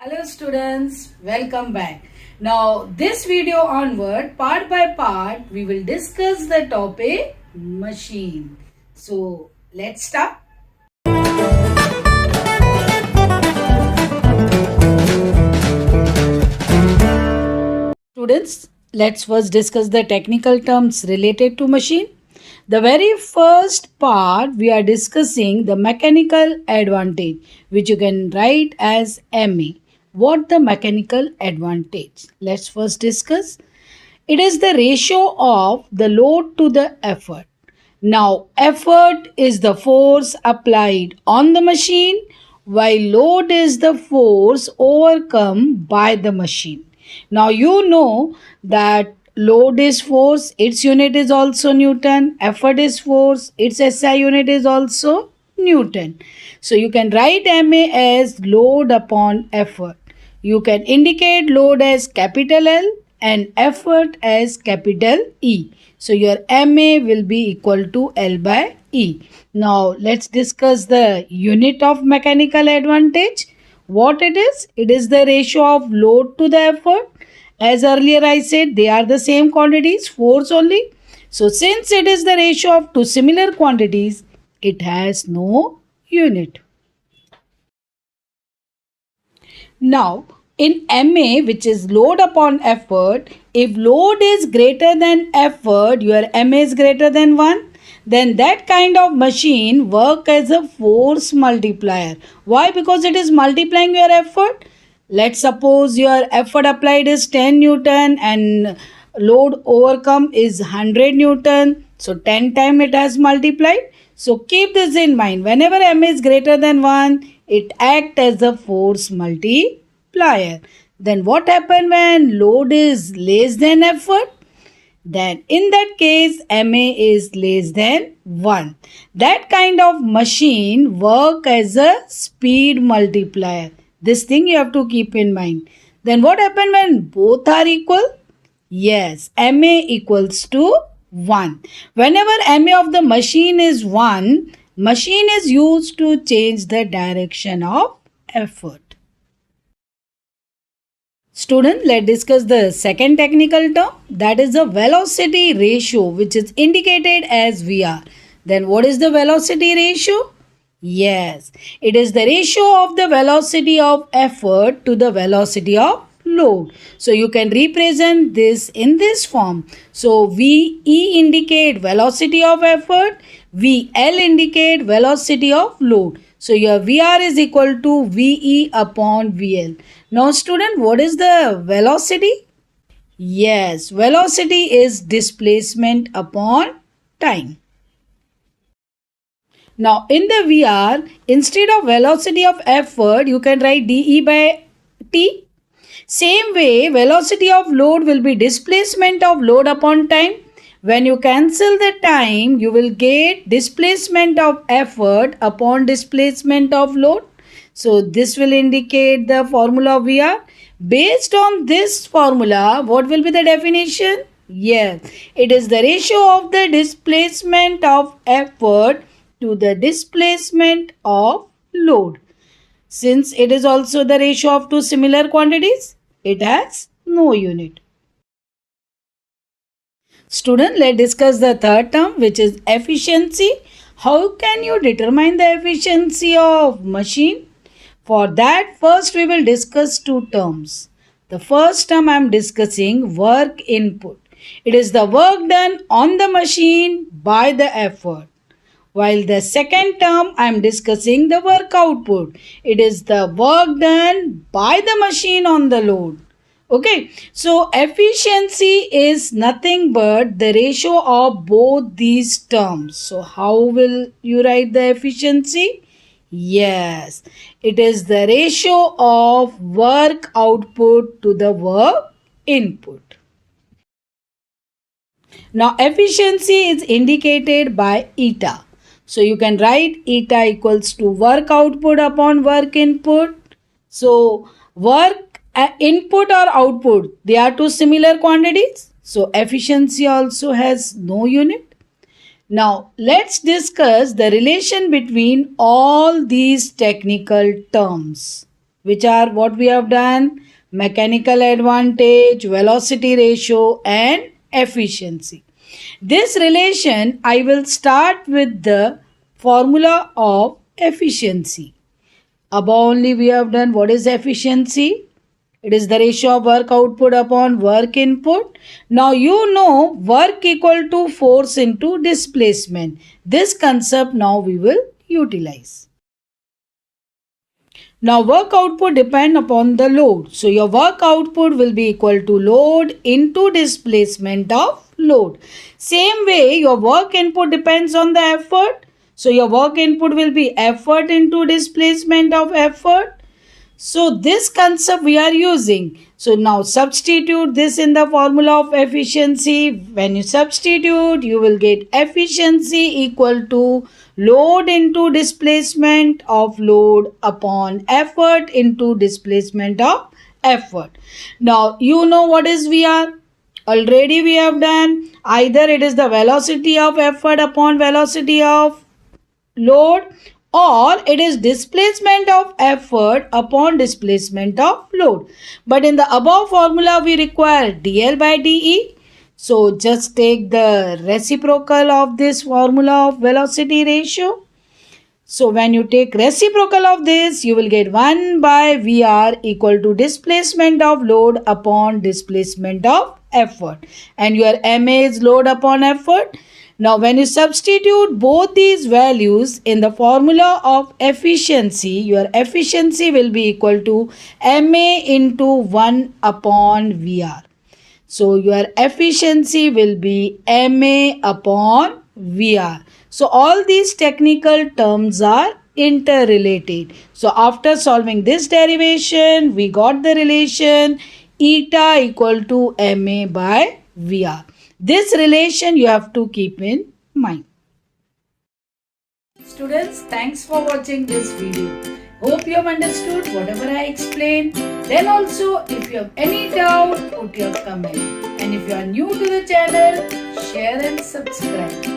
Hello students, welcome back. Now this video onward, part by part, we will discuss the topic machine. So let's start. Students, let's first discuss the technical terms related to machine. The very first part we are discussing the mechanical advantage, which you can write as MA. What the mechanical advantage? Let's first discuss. It is the ratio of the load to the effort. Now, effort is the force applied on the machine, while load is the force overcome by the machine. Now, you know that load is force, its unit is also Newton, effort is force, its SI unit is also Newton. So, you can write MA as load upon effort. You can indicate load as capital L and effort as capital E. So your MA will be equal to L by E. Now let's discuss the unit of mechanical advantage. What it is? It is the ratio of load to the effort. As earlier I said, they are the same quantities, force only. So since it is the ratio of two similar quantities, it has no unit. Now, in MA, which is load upon effort, if load is greater than effort, your MA is greater than 1, then that kind of machine work as a force multiplier. Why? Because it is multiplying your effort. Let's suppose your effort applied is 10 Newton and load overcome is 100 Newton. So 10 times it has multiplied. So keep this in mind. Whenever M is greater than 1, it acts as a force multiplier. Then what happens when load is less than effort? Then in that case MA is less than 1. That kind of machine work as a speed multiplier. This thing you have to keep in mind. Then what happens when both are equal? Yes, MA equals to 1. Whenever MA of the machine is 1, machine is used to change the direction of effort. Student, let's discuss the second technical term, that is the velocity ratio, which is indicated as VR. Then what is the velocity ratio? Yes, it is the ratio of the velocity of effort to the velocity of load. So you can represent this in this form. So VE indicate velocity of effort, VL indicate velocity of load. So your VR is equal to VE upon VL. Now student, what is the velocity? Yes, velocity is displacement upon time. Now in the VR, instead of velocity of effort, you can write dE by T. Same way, velocity of load will be displacement of load upon time. When you cancel the time, you will get displacement of effort upon displacement of load. So this will indicate the formula of VR. Based on this formula, what will be the definition? Yes, it is the ratio of the displacement of effort to the displacement of load. Since it is also the ratio of two similar quantities, it has no unit. Student, let's discuss the third term, which is efficiency. How can you determine the efficiency of machine? For that, first we will discuss two terms. The first term I am discussing work input. It is the work done on the machine by the effort. While the second term I am discussing the work output. It is the work done by the machine on the load. Okay, so efficiency is nothing but the ratio of both these terms. So how will you write the efficiency? Yes, it is the ratio of work output to the work input. Now efficiency is indicated by eta. So you can write eta equals to work output upon work input. So work input or output, they are two similar quantities. So efficiency also has no unit. Now let's discuss the relation between all these technical terms. which are what we have done: mechanical advantage, velocity ratio, and efficiency. This relation, I will start with the formula of efficiency. Above only we have done what is efficiency. It is the ratio of work output upon work input. Now you know work equal to force into displacement. This concept now we will utilize. Now work output depend upon the load. So your work output will be equal to load into displacement of load. Same way your work input depends on the effort. So your work input will be effort into displacement of effort. So this concept we are using. So now substitute this in the formula of efficiency. When you substitute, you will get efficiency equal to load into displacement of load upon effort into displacement of effort. Now you know what is VR. Already we have done. Either it is the velocity of effort upon velocity of load, or it is displacement of effort upon displacement of load. But in the above formula we require dl by de. So just take the reciprocal of this formula of velocity ratio. So when you take reciprocal of this, you will get 1 by VR equal to displacement of load upon displacement of effort. And your MA is load upon effort. Now when you substitute both these values in the formula of efficiency, your efficiency will be equal to MA into 1 upon VR. So your efficiency will be MA upon VR. So all these technical terms are interrelated. So after solving this derivation, we got the relation eta equal to MA by VR. This relation you have to keep in mind. Students, thanks for watching this video. Hope you have understood whatever I explained. Then also, if you have any doubt, put your comment. And if you are new to the channel, share and subscribe.